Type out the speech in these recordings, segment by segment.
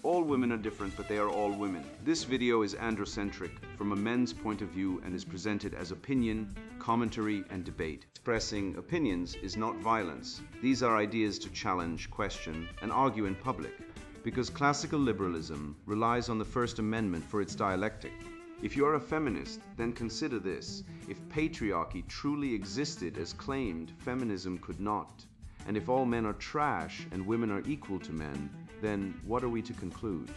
All women are different, but they are all women. This video is androcentric from a men's point of view and is presented as opinion, commentary, and debate. Expressing opinions is not violence. These are ideas to challenge, question, and argue in public, because classical liberalism relies on the First Amendment for its dialectic. If you are a feminist, then consider this. If patriarchy truly existed as claimed, feminism could not. And if all men are trash and women are equal to men, then what are we to conclude?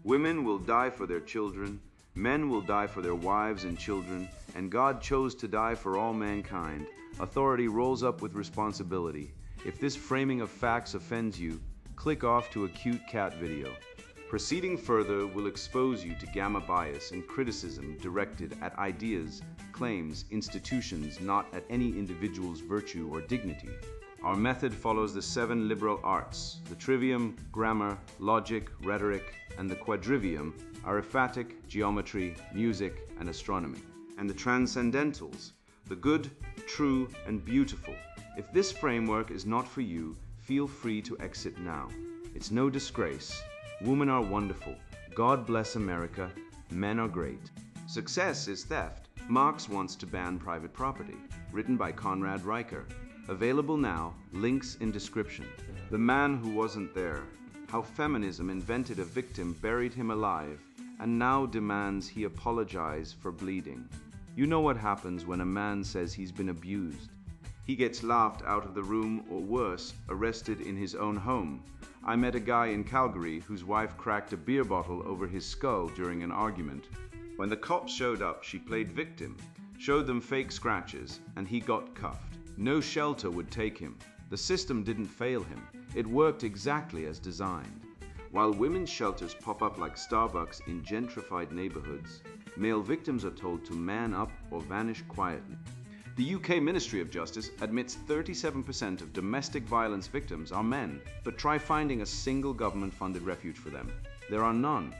Women will die for their children, men will die for their wives and children, and God chose to die for all mankind. Authority rolls up with responsibility. If this framing of facts offends you, click off to a cute cat video. Proceeding further will expose you to gamma bias and criticism directed at ideas, claims, institutions, not at any individual's virtue or dignity. Our method follows the 7 liberal arts. The trivium, grammar, logic, rhetoric, and the quadrivium, arithmetic, geometry, music, and astronomy. And the transcendentals, the good, true, and beautiful. If this framework is not for you, feel free to exit now. It's no disgrace. Women are wonderful. God bless America. Men are great. Success is theft. Marx wants to ban private property. Written by Conrad Riker. Available now, links in description. The man who wasn't there. How feminism invented a victim, buried him alive, and now demands he apologize for bleeding. You know what happens when a man says he's been abused. He gets laughed out of the room, or worse, arrested in his own home. I met a guy in Calgary whose wife cracked a beer bottle over his skull during an argument. When the cops showed up, she played victim, showed them fake scratches, and he got cuffed. No shelter would take him. The system didn't fail him. It worked exactly as designed. While women's shelters pop up like Starbucks in gentrified neighborhoods, male victims are told to man up or vanish quietly. The UK Ministry of Justice admits 37% of domestic violence victims are men, but try finding a single government-funded refuge for them. There are none.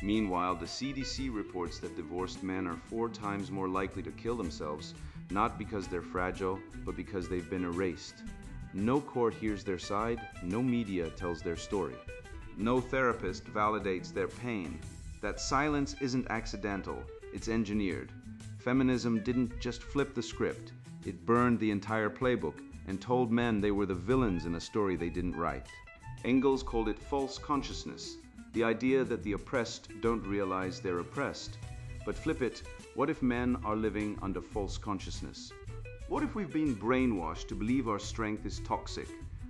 Meanwhile, the CDC reports that divorced men are 4 times more likely to kill themselves, not because they're fragile, but because they've been erased. No court hears their side, no media tells their story. No therapist validates their pain. That silence isn't accidental, it's engineered. Feminism didn't just flip the script, it burned the entire playbook and told men they were the villains in a story they didn't write. Engels called it false consciousness, the idea that the oppressed don't realize they're oppressed. But flip it, what if men are living under false consciousness? What if we've been brainwashed to believe our strength is toxic,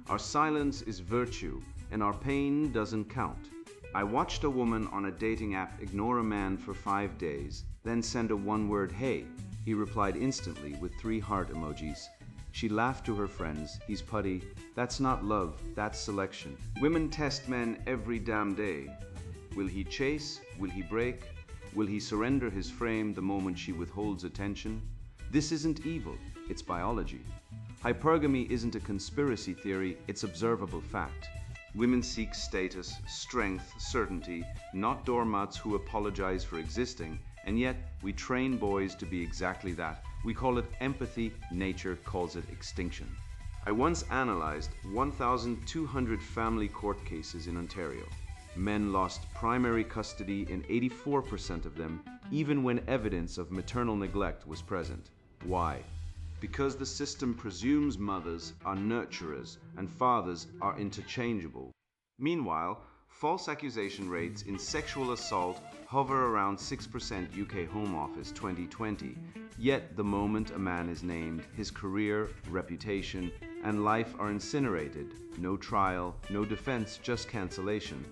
our silence is virtue, and our pain doesn't count? I watched a woman on a dating app ignore a man for 5 days, then send a one-word "hey." He replied instantly with 3 heart emojis. She laughed to her friends, "He's putty. That's not love, that's selection." Women test men every damn day. Will he chase? Will he break? Will he surrender his frame the moment she withholds attention? This isn't evil, it's biology. Hypergamy isn't a conspiracy theory, it's observable fact. Women seek status, strength, certainty, not doormats who apologize for existing, and yet we train boys to be exactly that. We call it empathy, nature calls it extinction. I once analyzed 1,200 family court cases in Ontario. Men lost primary custody in 84% of them, even when evidence of maternal neglect was present. Why? Because the system presumes mothers are nurturers and fathers are interchangeable. Meanwhile, false accusation rates in sexual assault hover around 6% UK Home Office 2020. Yet the moment a man is named, his career, reputation, and life are incinerated. No trial, no defense, just cancellation.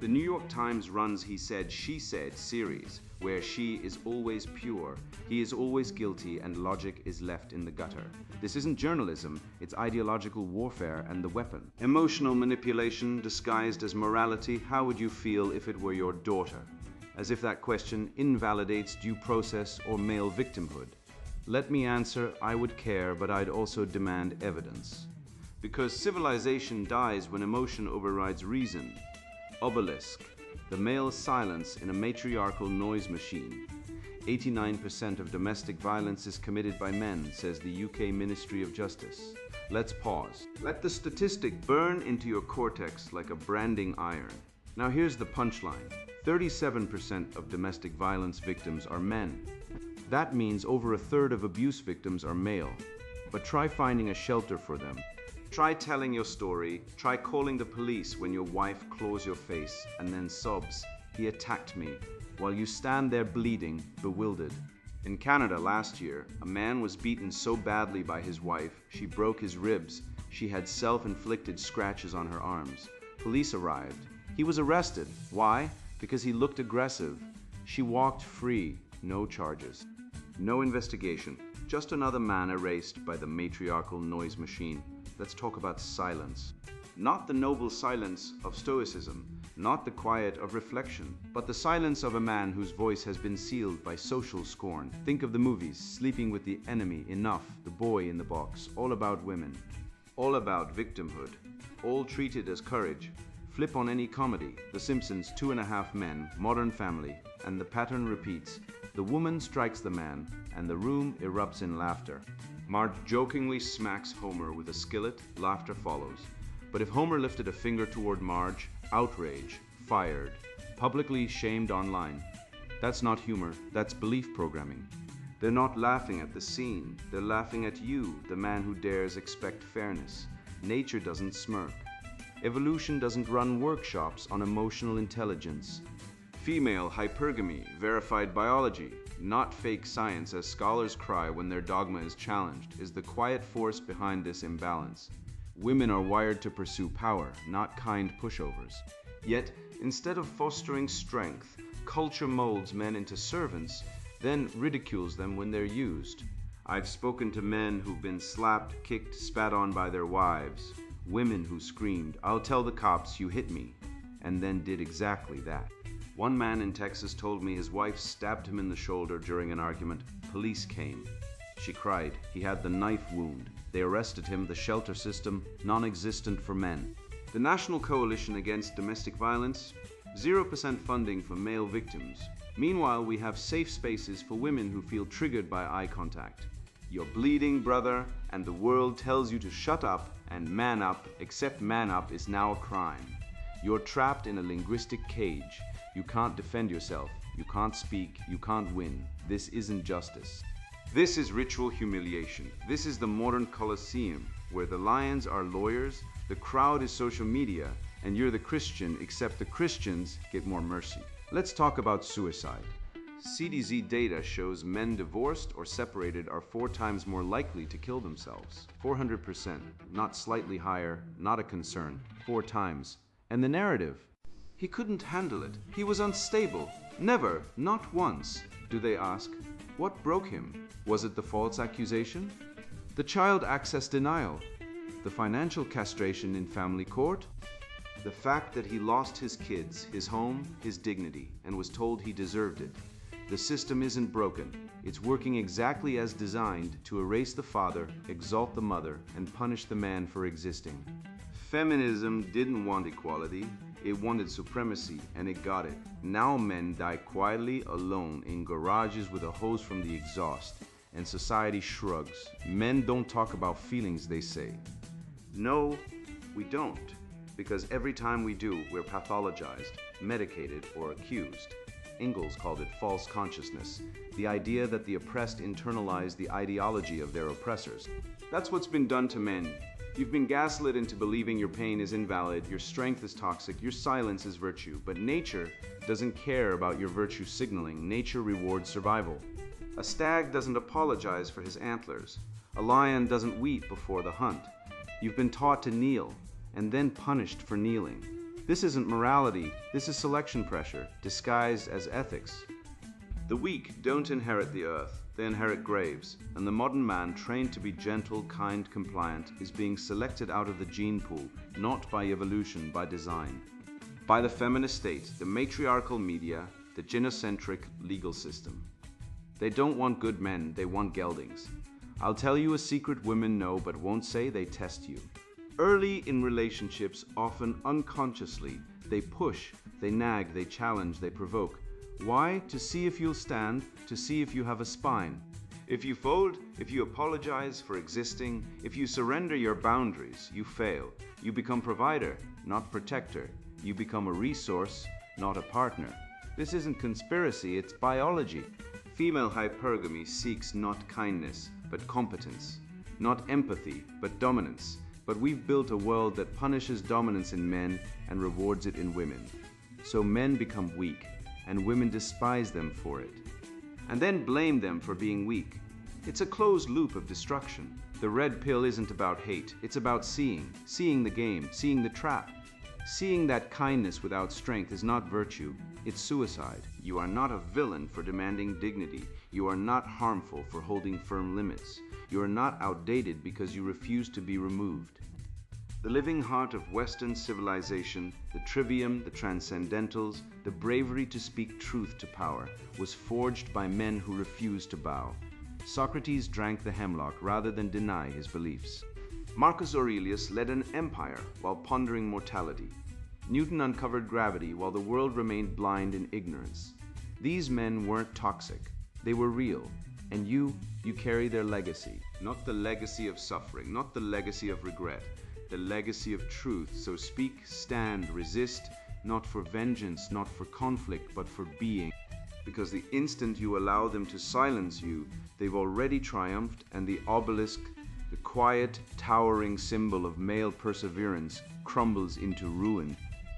The New York Times runs He Said, She Said series, where she is always pure, he is always guilty, and logic is left in the gutter. This isn't journalism, it's ideological warfare and the weapon. Emotional manipulation disguised as morality. How would you feel if it were your daughter? As if that question invalidates due process or male victimhood. Let me answer, I would care, but I'd also demand evidence. Because civilization dies when emotion overrides reason. Obelisk, the male silence in a matriarchal noise machine. 89% of domestic violence is committed by men, says the UK Ministry of Justice. Let's pause. Let the statistic burn into your cortex like a branding iron. Now here's the punchline. 37% of domestic violence victims are men. That means over a third of abuse victims are male. But try finding a shelter for them. Try telling your story. Try calling the police when your wife claws your face and then sobs, "He attacked me," while you stand there bleeding, bewildered. In Canada last year, a man was beaten so badly by his wife, she broke his ribs. She had self-inflicted scratches on her arms. Police arrived. He was arrested. Why? Because he looked aggressive. She walked free. No charges. No investigation. Just another man erased by the matriarchal noise machine. Let's talk about silence. Not the noble silence of stoicism, not the quiet of reflection, but the silence of a man whose voice has been sealed by social scorn. Think of the movies, Sleeping with the Enemy, Enough, The Boy in the Box, all about women, all about victimhood, all treated as courage. Flip on any comedy, The Simpsons, 2.5 Men, Modern Family, and the pattern repeats. The woman strikes the man, and the room erupts in laughter. Marge jokingly smacks Homer with a skillet, laughter follows. But if Homer lifted a finger toward Marge, outrage, fired, publicly shamed online. That's not humor, that's belief programming. They're not laughing at the scene, they're laughing at you, the man who dares expect fairness. Nature doesn't smirk. Evolution doesn't run workshops on emotional intelligence. Female hypergamy, verified biology, not fake science as scholars cry when their dogma is challenged, is the quiet force behind this imbalance. Women are wired to pursue power, not kind pushovers. Yet, instead of fostering strength, culture molds men into servants, then ridicules them when they're used. I've spoken to men who've been slapped, kicked, spat on by their wives. Women who screamed, "I'll tell the cops you hit me," and then did exactly that. One man in Texas told me his wife stabbed him in the shoulder during an argument. Police came. She cried. He had the knife wound. They arrested him. The shelter system, non-existent for men. The National Coalition Against Domestic Violence, 0% funding for male victims. Meanwhile, we have safe spaces for women who feel triggered by eye contact. You're bleeding, brother, and the world tells you to shut up and man up, except man up is now a crime. You're trapped in a linguistic cage. You can't defend yourself. You can't speak. You can't win. This isn't justice. This is ritual humiliation. This is the modern Colosseum, where the lions are lawyers, the crowd is social media, and you're the Christian, except the Christians get more mercy. Let's talk about suicide. CDZ data shows men divorced or separated are 4 times more likely to kill themselves. 400%, not slightly higher, not a concern, 4 times. And the narrative? He couldn't handle it. He was unstable. Never, not once. Do they ask, what broke him? Was it the false accusation? The child access denial? The financial castration in family court? The fact that he lost his kids, his home, his dignity, and was told he deserved it. The system isn't broken. It's working exactly as designed to erase the father, exalt the mother, and punish the man for existing. Feminism didn't want equality. It wanted supremacy, and it got it. Now men die quietly alone in garages with a hose from the exhaust, and society shrugs. Men don't talk about feelings, they say. No, we don't, because every time we do, we're pathologized, medicated, or accused. Ingalls called it false consciousness, the idea that the oppressed internalize the ideology of their oppressors. That's what's been done to men. You've been gaslit into believing your pain is invalid, your strength is toxic, your silence is virtue. But nature doesn't care about your virtue signaling. Nature rewards survival. A stag doesn't apologize for his antlers. A lion doesn't weep before the hunt. You've been taught to kneel and then punished for kneeling. This isn't morality, this is selection pressure, disguised as ethics. The weak don't inherit the earth, they inherit graves, and the modern man, trained to be gentle, kind, compliant, is being selected out of the gene pool, not by evolution, by design. By the feminist state, the matriarchal media, the gynocentric legal system. They don't want good men, they want geldings. I'll tell you a secret women know but won't say. They test you. Early in relationships, often unconsciously, they push, they nag, they challenge, they provoke. Why? To see if you'll stand, to see if you have a spine. If you fold, if you apologize for existing, if you surrender your boundaries, you fail. You become provider, not protector. You become a resource, not a partner. This isn't conspiracy, it's biology. Female hypergamy seeks not kindness, but competence. Not empathy, but dominance. But we've built a world that punishes dominance in men and rewards it in women. So men become weak, and women despise them for it. And then blame them for being weak. It's a closed loop of destruction. The red pill isn't about hate, it's about seeing the game, seeing the trap. Seeing that kindness without strength is not virtue, it's suicide. You are not a villain for demanding dignity. You are not harmful for holding firm limits. You are not outdated because you refuse to be removed. The living heart of Western civilization, the trivium, the transcendentals, the bravery to speak truth to power, was forged by men who refused to bow. Socrates drank the hemlock rather than deny his beliefs. Marcus Aurelius led an empire while pondering mortality. Newton uncovered gravity while the world remained blind in ignorance. These men weren't toxic, they were real. And you carry their legacy. Not the legacy of suffering, not the legacy of regret, the legacy of truth. So speak, stand, resist, not for vengeance, not for conflict, but for being. Because the instant you allow them to silence you, they've already triumphed, and the obelisk, the quiet, towering symbol of male perseverance, crumbles into ruin.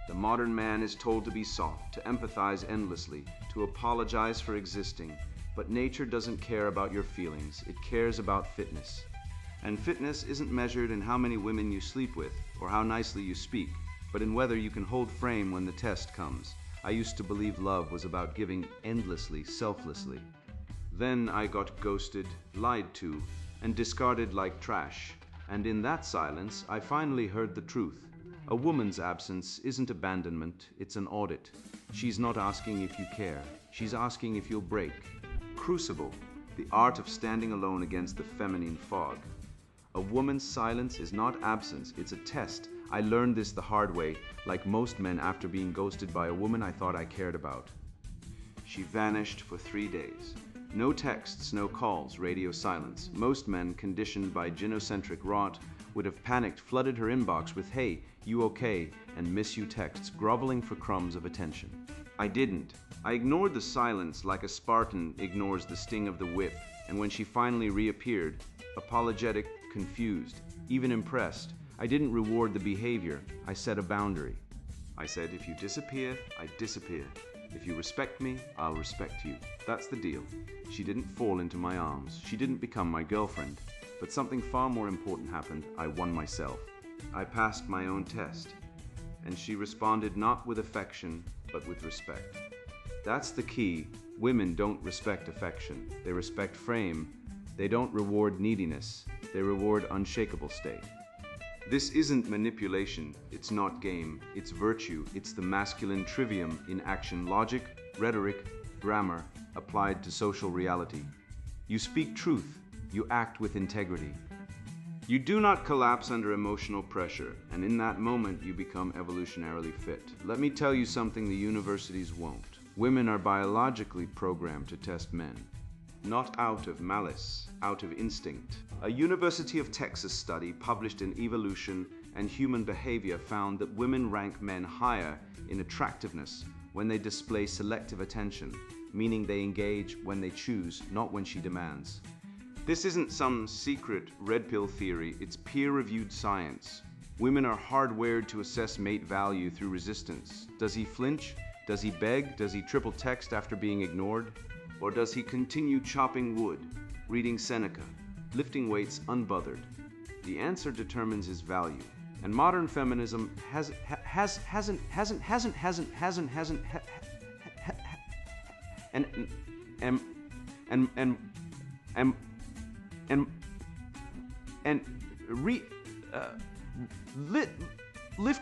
The modern man is told to be soft, to empathize endlessly, to apologize for existing. But nature doesn't care about your feelings, it cares about fitness. And fitness isn't measured in how many women you sleep with, or how nicely you speak, but in whether you can hold frame when the test comes. I used to believe love was about giving endlessly, selflessly. Then I got ghosted, lied to, and discarded like trash. And in that silence, I finally heard the truth. A woman's absence isn't abandonment, it's an audit. She's not asking if you care, she's asking if you'll break. Crucible, the art of standing alone against the feminine fog. A woman's silence is not absence, it's a test. I learned this the hard way, like most men after being ghosted by a woman I thought I cared about. She vanished for 3 days. No texts, no calls, radio silence. Most men, conditioned by gynocentric rot, would have panicked, flooded her inbox with "Hey, you okay?" and "Miss you" texts, groveling for crumbs of attention. I didn't. I ignored the silence like a Spartan ignores the sting of the whip, and when she finally reappeared, apologetic, confused, even impressed, I didn't reward the behavior, I set a boundary. I said, if you disappear, I disappear. If you respect me, I'll respect you. That's the deal. She didn't fall into my arms. She didn't become my girlfriend. But something far more important happened. I won myself. I passed my own test. And she responded not with affection, but with respect. That's the key. Women don't respect affection. They respect frame. They don't reward neediness. They reward unshakable state. This isn't manipulation, it's not game, it's virtue, it's the masculine trivium in action, logic, rhetoric, grammar, applied to social reality. You speak truth, you act with integrity. You do not collapse under emotional pressure, and in that moment you become evolutionarily fit. Let me tell you something the universities won't. Women are biologically programmed to test men. Not out of malice, out of instinct. A University of Texas study published in Evolution and Human Behavior found that women rank men higher in attractiveness when they display selective attention, meaning they engage when they choose, not when she demands. This isn't some secret red pill theory, it's peer-reviewed science. Women are hardwired to assess mate value through resistance. Does he flinch? Does he beg? Does he triple text after being ignored? Or does he continue chopping wood, reading Seneca, lifting weights unbothered? The answer determines his value. And modern feminism hasn't lift.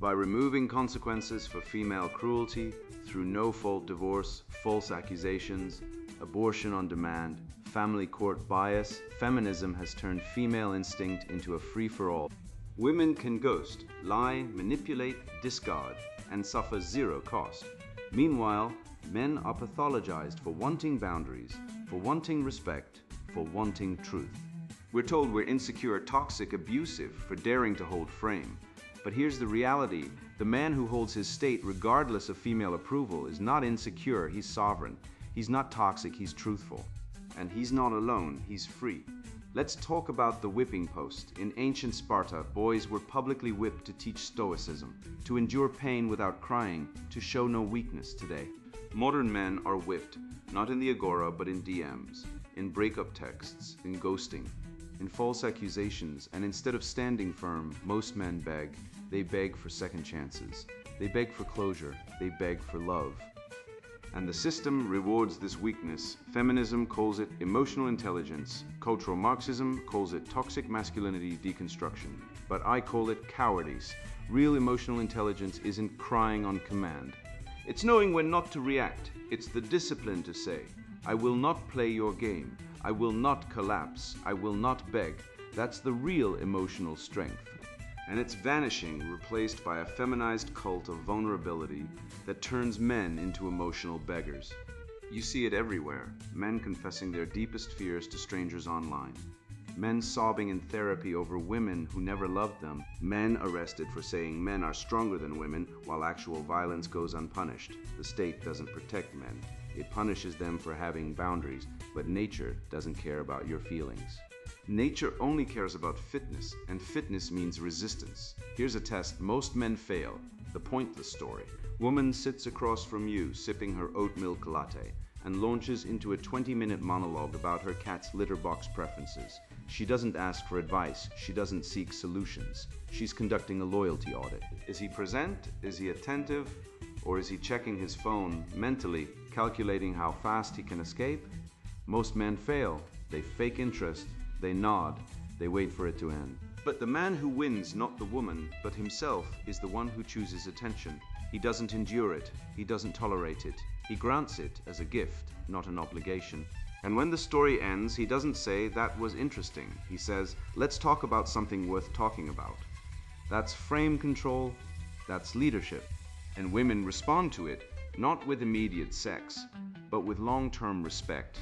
By removing consequences for female cruelty through no-fault divorce, false accusations, abortion on demand, family court bias, feminism has turned female instinct into a free-for-all. Women can ghost, lie, manipulate, discard, and suffer zero cost. Meanwhile, men are pathologized for wanting boundaries, for wanting respect, for wanting truth. We're told we're insecure, toxic, abusive for daring to hold frame. But here's the reality. The man who holds his state regardless of female approval is not insecure, he's sovereign. He's not toxic, he's truthful. And he's not alone, he's free. Let's talk about the whipping post. In ancient Sparta, boys were publicly whipped to teach stoicism, to endure pain without crying, to show no weakness today. Modern men are whipped, not in the agora, but in DMs, in breakup texts, in ghosting, in false accusations, and instead of standing firm, most men beg. They beg for second chances. They beg for closure. They beg for love. And the system rewards this weakness. Feminism calls it emotional intelligence. Cultural Marxism calls it toxic masculinity deconstruction. But I call it cowardice. Real emotional intelligence isn't crying on command. It's knowing when not to react. It's the discipline to say, I will not play your game. I will not collapse. I will not beg. That's the real emotional strength. And it's vanishing, replaced by a feminized cult of vulnerability that turns men into emotional beggars. You see it everywhere, men confessing their deepest fears to strangers online, men sobbing in therapy over women who never loved them, men arrested for saying men are stronger than women while actual violence goes unpunished. The state doesn't protect men. It punishes them for having boundaries, but nature doesn't care about your feelings. Nature only cares about fitness, and fitness means resistance. Here's a test most men fail, the pointless story. Woman sits across from you, sipping her oat milk latte, and launches into a 20-minute monologue about her cat's litter box preferences. She doesn't ask for advice, she doesn't seek solutions. She's conducting a loyalty audit. Is he present? Is he attentive? Or is he checking his phone, mentally calculating how fast he can escape? Most men fail. They fake interest. They nod, they wait for it to end. But the man who wins, not the woman, but himself, is the one who chooses attention. He doesn't endure it, he doesn't tolerate it. He grants it as a gift, not an obligation. And when the story ends, he doesn't say, that was interesting. He says, let's talk about something worth talking about. That's frame control, that's leadership. And women respond to it, not with immediate sex, but with long-term respect.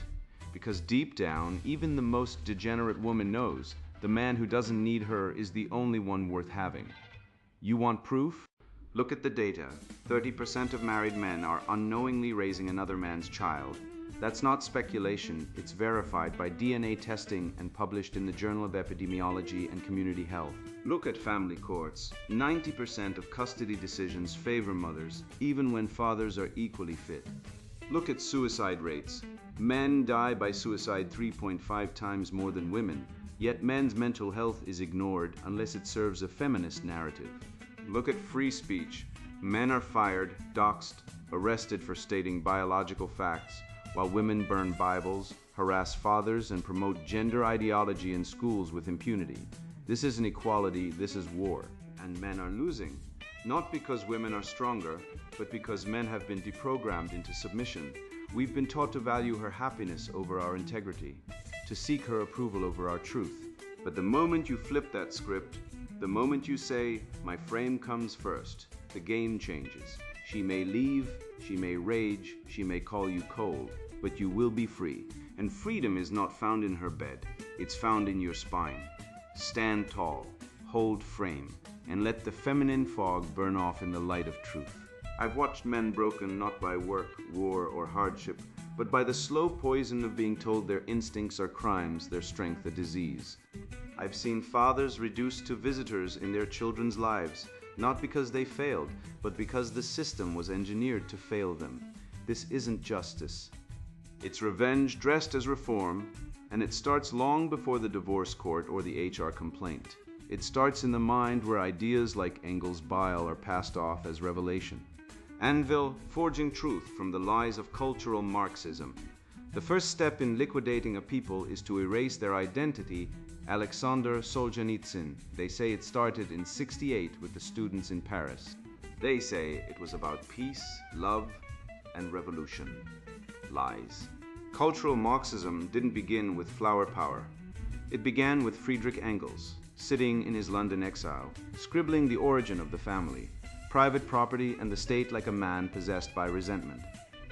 Because deep down, even the most degenerate woman knows the man who doesn't need her is the only one worth having. You want proof? Look at the data. 30% of married men are unknowingly raising another man's child. That's not speculation, it's verified by DNA testing and published in the Journal of Epidemiology and Community Health. Look at family courts. 90% of custody decisions favor mothers, even when fathers are equally fit. Look at suicide rates. Men die by suicide 3.5 times more than women, yet men's mental health is ignored unless it serves a feminist narrative. Look at free speech. Men are fired, doxxed, arrested for stating biological facts, while women burn Bibles, harass fathers, and promote gender ideology in schools with impunity. This isn't equality, this is war. And men are losing, not because women are stronger, but because men have been deprogrammed into submission. We've been taught to value her happiness over our integrity, to seek her approval over our truth. But the moment you flip that script, the moment you say, my frame comes first, the game changes. She may leave, she may rage, she may call you cold, but you will be free. And freedom is not found in her bed, it's found in your spine. Stand tall, hold frame, and let the feminine fog burn off in the light of truth. I've watched men broken not by work, war, or hardship, but by the slow poison of being told their instincts are crimes, their strength a disease. I've seen fathers reduced to visitors in their children's lives, not because they failed, but because the system was engineered to fail them. This isn't justice. It's revenge dressed as reform, and it starts long before the divorce court or the HR complaint. It starts in the mind where ideas like Engel's bile are passed off as revelation. Anvil, forging truth from the lies of cultural Marxism. The first step in liquidating a people is to erase their identity. Alexander Solzhenitsyn. They say it started in '68 with the students in Paris. They say it was about peace, love, and revolution. Lies. Cultural Marxism didn't begin with flower power. It began with Friedrich Engels, sitting in his London exile, scribbling the origin of the family, private property, and the state like a man possessed by resentment.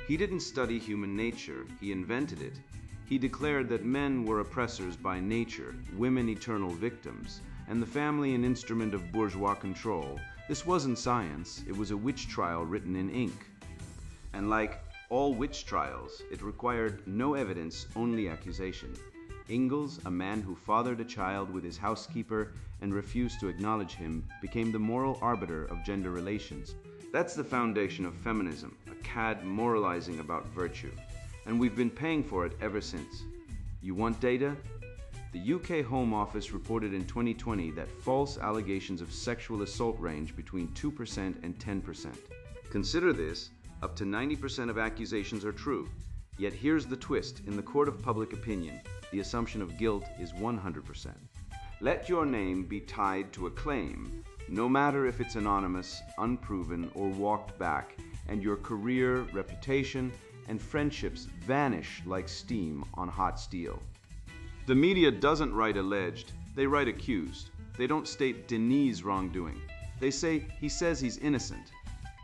He didn't study human nature, he invented it. He declared that men were oppressors by nature, women eternal victims, and the family an instrument of bourgeois control, This wasn't science, it was a witch trial written in ink. And like all witch trials, it required no evidence, only accusation. Ingalls, a man who fathered a child with his housekeeper and refused to acknowledge him, became the moral arbiter of gender relations. That's the foundation of feminism, a cad moralizing about virtue. And we've been paying for it ever since. You want data? The UK Home Office reported in 2020 that false allegations of sexual assault range between 2% and 10%. Consider this, up to 90% of accusations are true. Yet here's the twist: in the court of public opinion, the assumption of guilt is 100%. Let your name be tied to a claim, no matter if it's anonymous, unproven, or walked back, and your career, reputation, and friendships vanish like steam on hot steel. The media doesn't write alleged, they write accused. They don't state Denis' wrongdoing. They say he says he's innocent.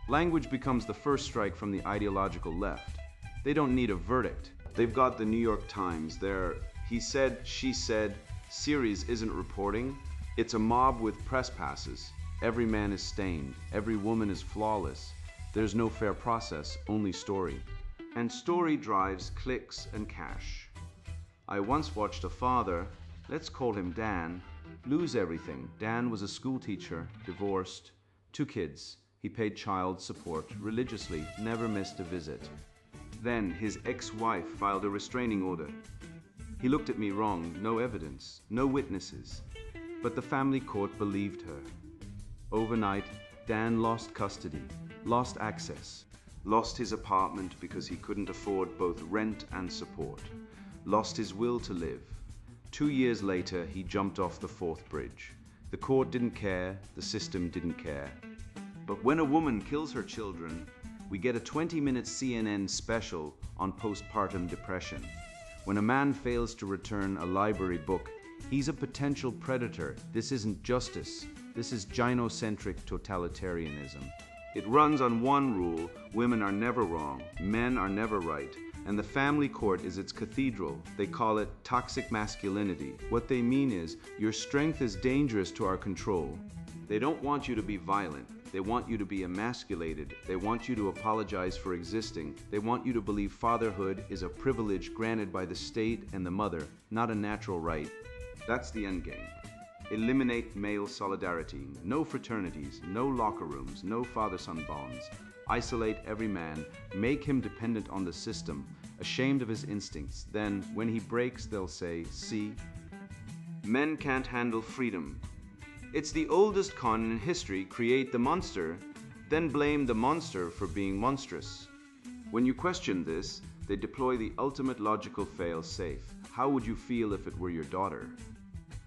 Language becomes the first strike from the ideological left. They don't need a verdict. They've got the New York Times, their he said, she said series isn't reporting. It's a mob with press passes. Every man is stained. Every woman is flawless. There's no fair process, only story. And story drives clicks and cash. I once watched a father, let's call him Dan, lose everything. Dan was a school teacher, divorced, 2 kids. He paid child support religiously, never missed a visit. Then his ex-wife filed a restraining order. He looked at me wrong, no evidence, no witnesses. But the family court believed her. Overnight, Dan lost custody, lost access, lost his apartment because he couldn't afford both rent and support, lost his will to live. 2 years later, he jumped off the Forth Bridge. The court didn't care, the system didn't care. But when a woman kills her children, we get a 20-minute CNN special on postpartum depression. When a man fails to return a library book, he's a potential predator. This isn't justice. This is gynocentric totalitarianism. It runs on one rule: women are never wrong, men are never right. And the family court is its cathedral. They call it toxic masculinity. What they mean is, your strength is dangerous to our control. They don't want you to be violent. They want you to be emasculated. They want you to apologize for existing. They want you to believe fatherhood is a privilege granted by the state and the mother, not a natural right. That's the endgame. Eliminate male solidarity. No fraternities, no locker rooms, no father-son bonds. Isolate every man. Make him dependent on the system, ashamed of his instincts. Then, when he breaks, they'll say, see? Men can't handle freedom. It's the oldest con in history: create the monster, then blame the monster for being monstrous. When you question this, they deploy the ultimate logical fail-safe. How would you feel if it were your daughter?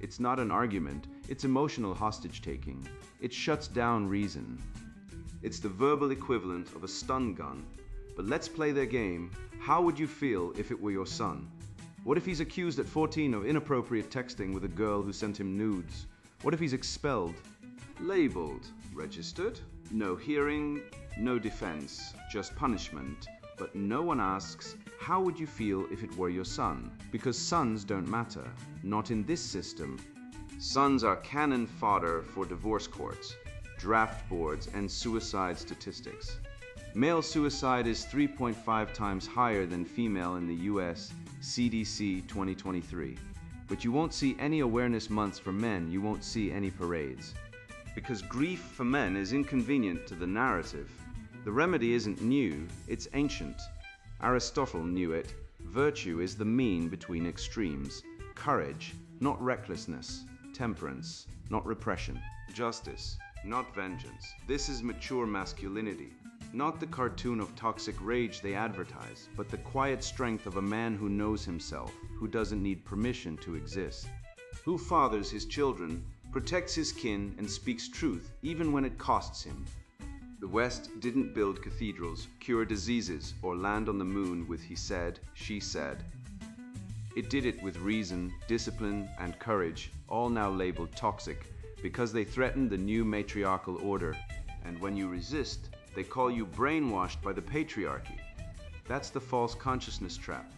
It's not an argument, it's emotional hostage-taking. It shuts down reason. It's the verbal equivalent of a stun gun. But let's play their game. How would you feel if it were your son? What if he's accused at 14 of inappropriate texting with a girl who sent him nudes? What if he's expelled? Labeled, registered, no hearing, no defense, just punishment. But no one asks, how would you feel if it were your son? Because sons don't matter, not in this system. Sons are cannon fodder for divorce courts, draft boards, and suicide statistics. Male suicide is 3.5 times higher than female in the US CDC 2023. But you won't see any awareness months for men, you won't see any parades. Because grief for men is inconvenient to the narrative. The remedy isn't new, it's ancient. Aristotle knew it. Virtue is the mean between extremes. Courage, not recklessness. Temperance, not repression. Justice, not vengeance. This is mature masculinity. Not the cartoon of toxic rage they advertise, but the quiet strength of a man who knows himself, who doesn't need permission to exist, who fathers his children, protects his kin, and speaks truth even when it costs him. The West didn't build cathedrals, cure diseases, or land on the moon with he said, she said. It did it with reason, discipline, and courage, all now labeled toxic, because they threatened the new matriarchal order. And when you resist, they call you brainwashed by the patriarchy. That's the false consciousness trap.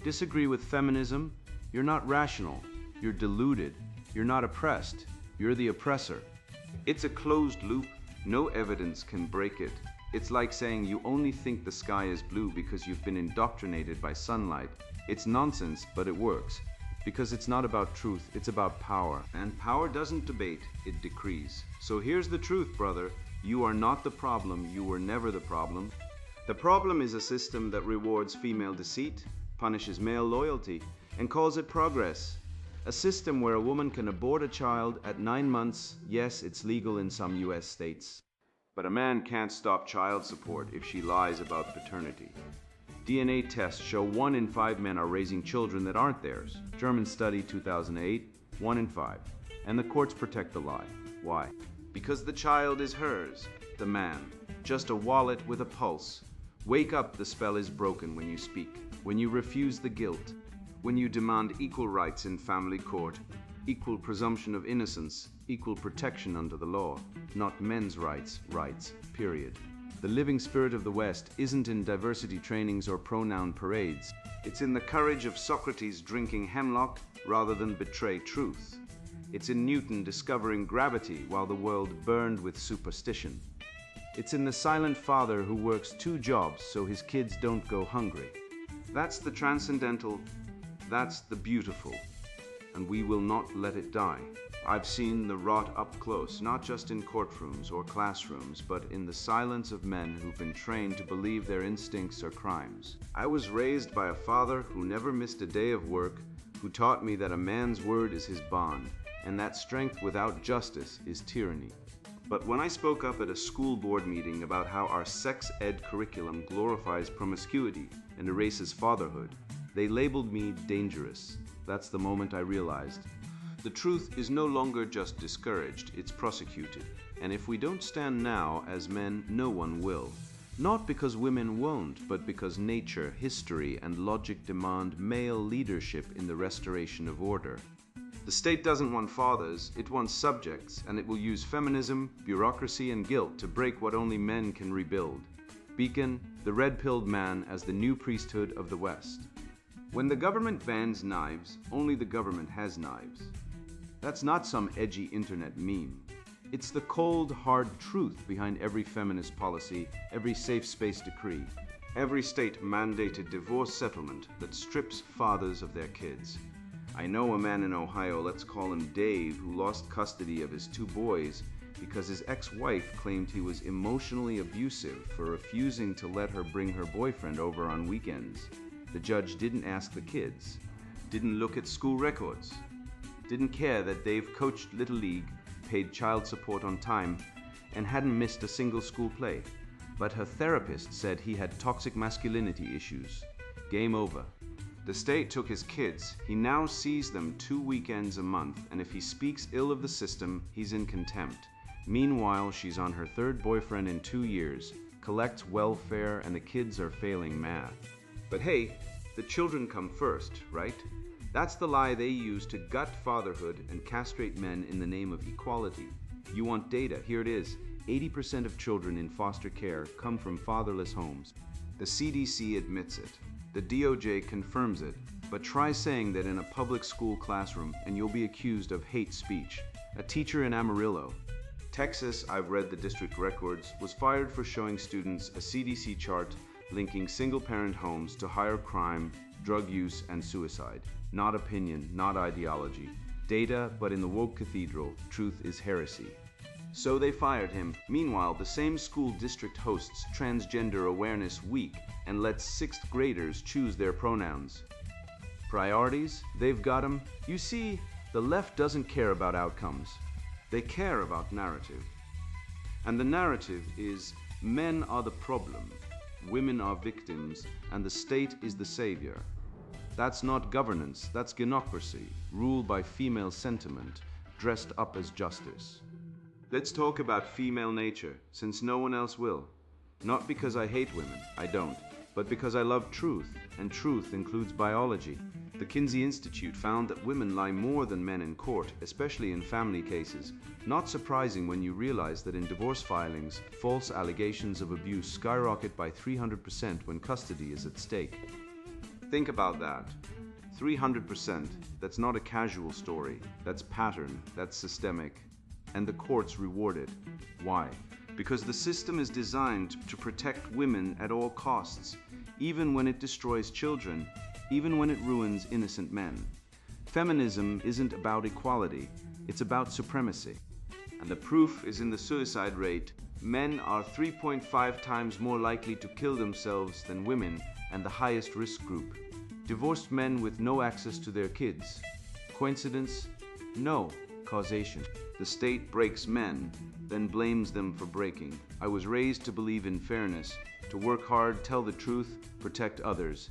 Disagree with feminism? You're not rational. You're deluded. You're not oppressed. You're the oppressor. It's a closed loop. No evidence can break it. It's like saying you only think the sky is blue because you've been indoctrinated by sunlight. It's nonsense, but it works. Because it's not about truth, it's about power. And power doesn't debate, it decrees. So here's the truth, brother. You are not the problem, you were never the problem. The problem is a system that rewards female deceit, punishes male loyalty, and calls it progress. A system where a woman can abort a child at 9 months. Yes, it's legal in some US states. But a man can't stop child support if she lies about paternity. DNA tests show 1 in 5 men are raising children that aren't theirs. German study 2008, 1 in 5. And the courts protect the lie. Why? Because the child is hers, the man. Just a wallet with a pulse. Wake up, the spell is broken when you speak. When you refuse the guilt. When you demand equal rights in family court. Equal presumption of innocence. Equal protection under the law. Not men's rights, period. The living spirit of the West isn't in diversity trainings or pronoun parades. It's in the courage of Socrates drinking hemlock rather than betray truth. It's in Newton discovering gravity while the world burned with superstition. It's in the silent father who works 2 jobs so his kids don't go hungry. That's the transcendental, that's the beautiful, and we will not let it die. I've seen the rot up close, not just in courtrooms or classrooms, but in the silence of men who've been trained to believe their instincts are crimes. I was raised by a father who never missed a day of work, who taught me that a man's word is his bond, and that strength without justice is tyranny. But when I spoke up at a school board meeting about how our sex ed curriculum glorifies promiscuity and erases fatherhood, they labeled me dangerous. That's the moment I realized. The truth is no longer just discouraged, it's prosecuted. And if we don't stand now as men, no one will. Not because women won't, but because nature, history, and logic demand male leadership in the restoration of order. The state doesn't want fathers, it wants subjects, and it will use feminism, bureaucracy, and guilt to break what only men can rebuild. Beacon, the red-pilled man as the new priesthood of the West. When the government bans knives, only the government has knives. That's not some edgy internet meme. It's the cold, hard truth behind every feminist policy, every safe space decree, every state-mandated divorce settlement that strips fathers of their kids. I know a man in Ohio, let's call him Dave, who lost custody of his 2 boys because his ex-wife claimed he was emotionally abusive for refusing to let her bring her boyfriend over on weekends. The judge didn't ask the kids, didn't look at school records, didn't care that Dave coached Little League, paid child support on time, and hadn't missed a single school play. But her therapist said he had toxic masculinity issues. Game over. The state took his kids. He now sees them 2 weekends a month, and if he speaks ill of the system, he's in contempt. Meanwhile, she's on her 3rd boyfriend in 2 years, collects welfare, and the kids are failing math. But hey, the children come first, right? That's the lie they use to gut fatherhood and castrate men in the name of equality. You want data? Here it is. 80% of children in foster care come from fatherless homes. The CDC admits it. The DOJ confirms it. But try saying that in a public school classroom and you'll be accused of hate speech. A teacher in Amarillo, Texas, I've read the district records, was fired for showing students a CDC chart linking single-parent homes to higher crime, drug use, and suicide. Not opinion, not ideology. Data, but in the woke cathedral, truth is heresy. So they fired him. Meanwhile, the same school district hosts Transgender Awareness Week and lets 6th graders choose their pronouns. Priorities? They've got 'em. You see, the left doesn't care about outcomes. They care about narrative. And the narrative is men are the problem, women are victims, and the state is the savior. That's not governance, that's gynocracy, ruled by female sentiment, dressed up as justice. Let's talk about female nature, since no one else will. Not because I hate women, I don't, but because I love truth, and truth includes biology. The Kinsey Institute found that women lie more than men in court, especially in family cases. Not surprising when you realize that in divorce filings, false allegations of abuse skyrocket by 300% when custody is at stake. Think about that. 300%. That's not a casual story. That's pattern. That's systemic. And the courts reward it. Why? Because the system is designed to protect women at all costs, even when it destroys children, even when it ruins innocent men. Feminism isn't about equality, it's about supremacy. And the proof is in the suicide rate. Men are 3.5 times more likely to kill themselves than women, and the highest risk group. Divorced men with no access to their kids. Coincidence? No. Causation. The state breaks men, then blames them for breaking. I was raised to believe in fairness, to work hard, tell the truth, protect others.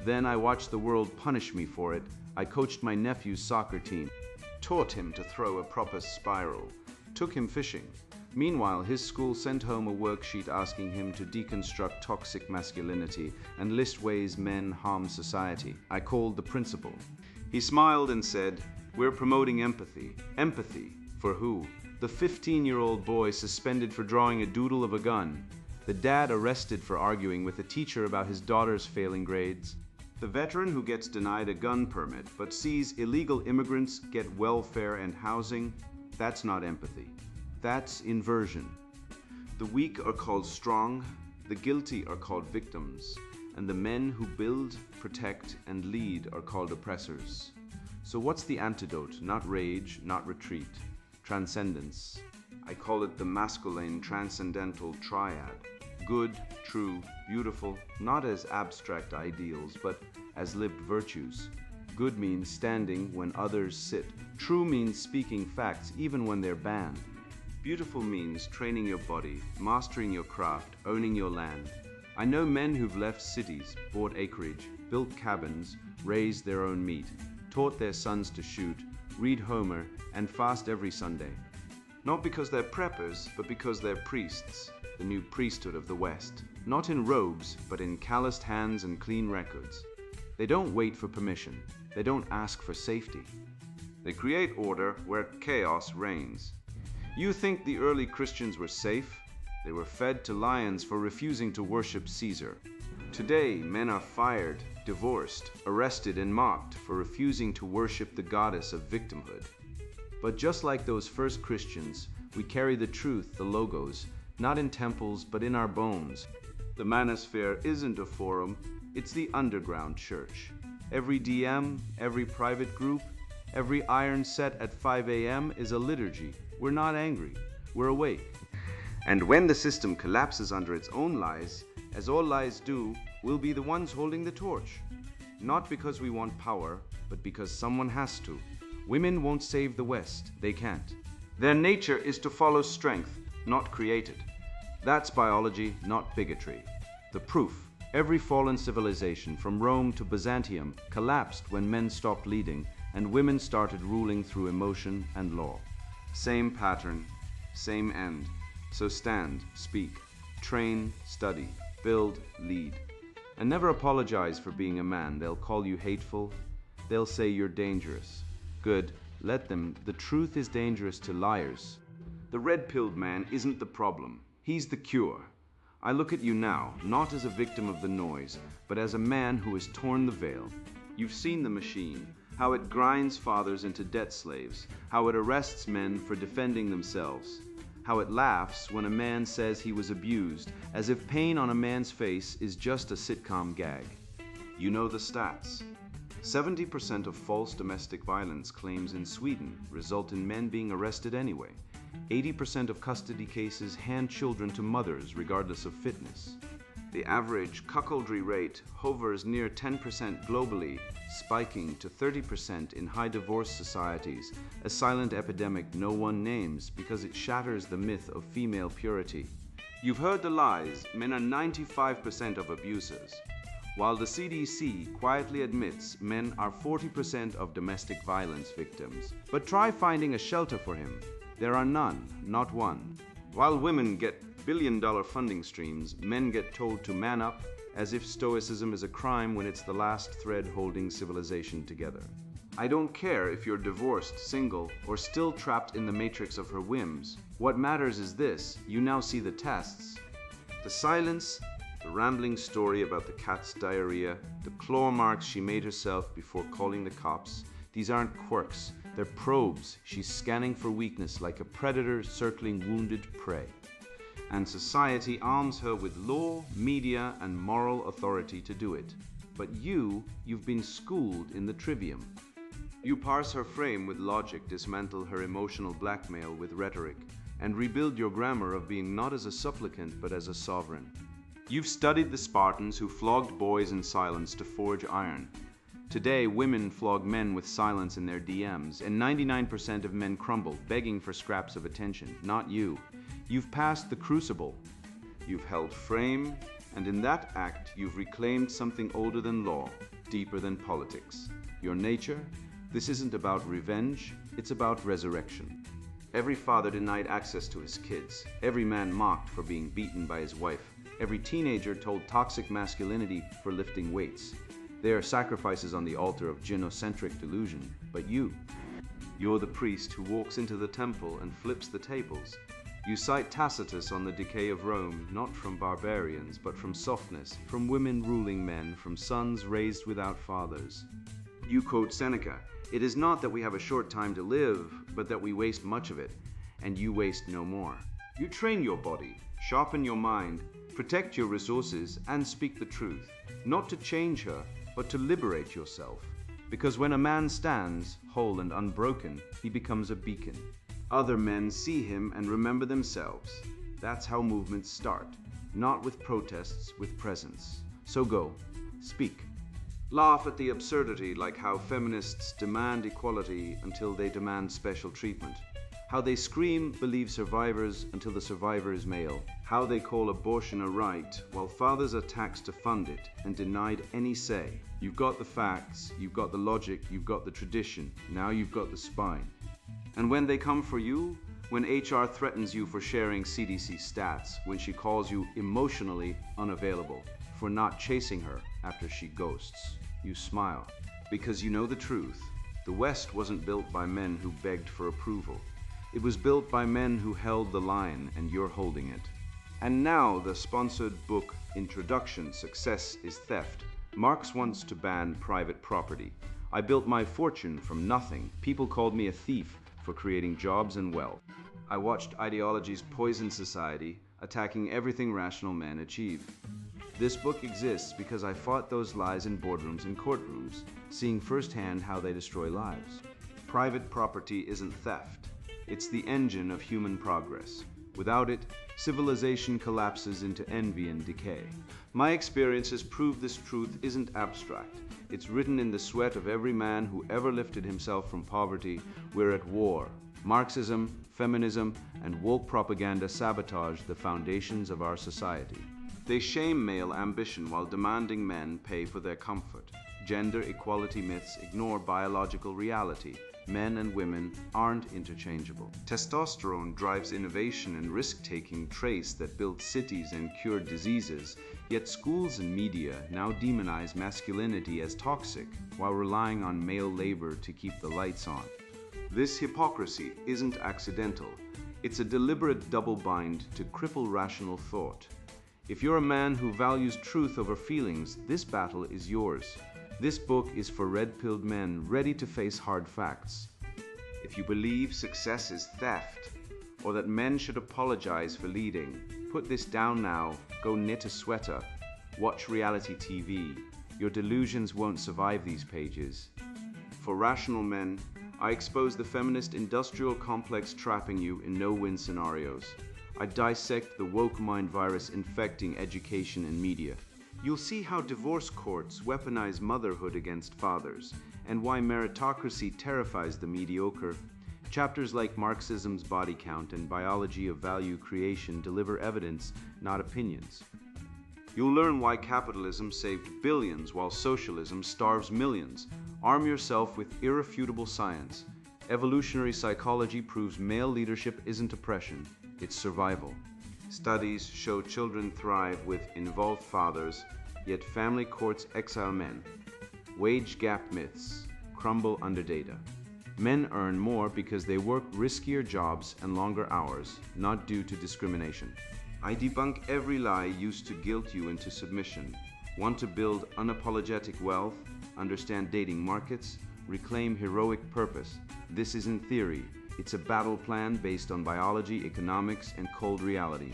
Then I watched the world punish me for it. I coached my nephew's soccer team, taught him to throw a proper spiral, took him fishing. Meanwhile, his school sent home a worksheet asking him to deconstruct toxic masculinity and list ways men harm society. I called the principal. He smiled and said, "We're promoting empathy." Empathy? For who? The 15-year-old boy suspended for drawing a doodle of a gun. The dad arrested for arguing with a teacher about his daughter's failing grades. The veteran who gets denied a gun permit but sees illegal immigrants get welfare and housing. That's not empathy. That's inversion. The weak are called strong, the guilty are called victims, and the men who build, protect, and lead are called oppressors. So what's the antidote? Not rage, not retreat. Transcendence. I call it the masculine transcendental triad. Good, true, beautiful, not as abstract ideals, but as lived virtues. Good means standing when others sit. True means speaking facts even when they're banned. Beautiful means training your body, mastering your craft, owning your land. I know men who've left cities, bought acreage, built cabins, raised their own meat, taught their sons to shoot, read Homer, and fast every Sunday. Not because they're preppers, but because they're priests, the new priesthood of the West. Not in robes, but in calloused hands and clean records. They don't wait for permission. They don't ask for safety. They create order where chaos reigns. You think the early Christians were safe? They were fed to lions for refusing to worship Caesar. Today, men are fired, divorced, arrested, and mocked for refusing to worship the goddess of victimhood. But just like those first Christians, we carry the truth, the logos, not in temples, but in our bones. The manosphere isn't a forum, it's the underground church. Every DM, every private group, every iron set at 5 a.m. is a liturgy. We're not angry, we're awake. And when the system collapses under its own lies, as all lies do, we'll be the ones holding the torch. Not because we want power, but because someone has to. Women won't save the West, they can't. Their nature is to follow strength, not create it. That's biology, not bigotry. The proof: every fallen civilization, from Rome to Byzantium, collapsed when men stopped leading and women started ruling through emotion and law. Same pattern, same end. So stand, speak, train, study, build, lead. And never apologize for being a man. They'll call you hateful. They'll say you're dangerous. Good, let them. The truth is dangerous to liars. The red-pilled man isn't the problem. He's the cure. I look at you now, not as a victim of the noise, but as a man who has torn the veil. You've seen the machine, how it grinds fathers into debt slaves, how it arrests men for defending themselves, how it laughs when a man says he was abused, as if pain on a man's face is just a sitcom gag. You know the stats. 70% of false domestic violence claims in Sweden result in men being arrested anyway. 80% of custody cases hand children to mothers regardless of fitness. The average cuckoldry rate hovers near 10% globally, spiking to 30% in high divorce societies, a silent epidemic no one names because it shatters the myth of female purity. You've heard the lies, men are 95% of abusers, while the CDC quietly admits men are 40% of domestic violence victims. But try finding a shelter for him. There are none, not one. While women get billion-dollar funding streams, men get told to man up, as if stoicism is a crime when it's the last thread holding civilization together. I don't care if you're divorced, single, or still trapped in the matrix of her whims. What matters is this: you now see the tests. The silence, the rambling story about the cat's diarrhea, the claw marks she made herself before calling the cops. These aren't quirks, they're probes. She's scanning for weakness like a predator circling wounded prey. and society arms her with law, media, and moral authority to do it. But you've been schooled in the trivium. You parse her frame with logic, dismantle her emotional blackmail with rhetoric, and rebuild your grammar of being not as a supplicant but as a sovereign. You've studied the Spartans who flogged boys in silence to forge iron. Today, women flog men with silence in their DMs, and 99% of men crumble, begging for scraps of attention. Not you. You've passed the crucible. You've held frame, and in that act, you've reclaimed something older than law, deeper than politics. Your nature? This isn't about revenge, it's about resurrection. Every father denied access to his kids. Every man mocked for being beaten by his wife. Every teenager told toxic masculinity for lifting weights. They are sacrifices on the altar of gynocentric delusion. But you're the priest who walks into the temple and flips the tables. You cite Tacitus on the decay of Rome, not from barbarians, but from softness, from women ruling men, from sons raised without fathers. You quote Seneca, "It is not that we have a short time to live, but that we waste much of it, and you waste no more." You train your body, sharpen your mind, protect your resources, and speak the truth, not to change her, but to liberate yourself. Because when a man stands, whole and unbroken, he becomes a beacon. Other men see him and remember themselves. That's how movements start, not with protests, with presence. So go, speak. Laugh at the absurdity, like how feminists demand equality until they demand special treatment. How they scream, believe survivors until the survivor is male. How they call abortion a right, while fathers are taxed to fund it and denied any say. You've got the facts, you've got the logic, you've got the tradition. Now you've got the spine. And when they come for you, when HR threatens you for sharing CDC stats, when she calls you emotionally unavailable for not chasing her after she ghosts, you smile. Because you know the truth. The West wasn't built by men who begged for approval. It was built by men who held the line, and you're holding it. And now the sponsored book, Introduction, Success is Theft. Marx wants to ban private property. I built my fortune from nothing. People called me a thief for creating jobs and wealth. I watched ideologies poison society, attacking everything rational men achieve. This book exists because I fought those lies in boardrooms and courtrooms, seeing firsthand how they destroy lives. Private property isn't theft. It's the engine of human progress. Without it, civilization collapses into envy and decay. My experiences prove this truth isn't abstract. It's written in the sweat of every man who ever lifted himself from poverty. We're at war. Marxism, feminism, and woke propaganda sabotage the foundations of our society. They shame male ambition while demanding men pay for their comfort. Gender equality myths ignore biological reality. Men and women aren't interchangeable. Testosterone drives innovation and risk-taking traits that built cities and cured diseases, yet schools and media now demonize masculinity as toxic while relying on male labor to keep the lights on. This hypocrisy isn't accidental. It's a deliberate double bind to cripple rational thought. If you're a man who values truth over feelings, this battle is yours. This book is for red-pilled men ready to face hard facts. If you believe success is theft, or that men should apologize for leading, put this down now, go knit a sweater, watch reality TV. Your delusions won't survive these pages. For rational men, I expose the feminist industrial complex trapping you in no-win scenarios. I dissect the woke mind virus infecting education and media. You'll see how divorce courts weaponize motherhood against fathers, and why meritocracy terrifies the mediocre. Chapters like Marxism's body count and biology of value creation deliver evidence, not opinions. You'll learn why capitalism saved billions while socialism starves millions. Arm yourself with irrefutable science. Evolutionary psychology proves male leadership isn't oppression, it's survival. Studies show children thrive with involved fathers, yet family courts exile men. Wage gap myths crumble under data. Men earn more because they work riskier jobs and longer hours, not due to discrimination. I debunk every lie used to guilt you into submission. Want to build unapologetic wealth, understand dating markets, reclaim heroic purpose. This isn't theory. It's a battle plan based on biology, economics, and cold reality.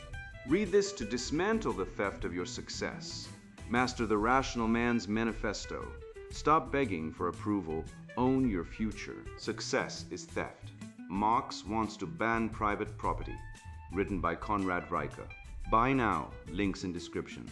Read this to dismantle the theft of your success. Master the rational man's manifesto. Stop begging for approval. Own your future. Success is theft. Marx wants to ban private property. Written by Conrad Reiche. Buy now. Links in description.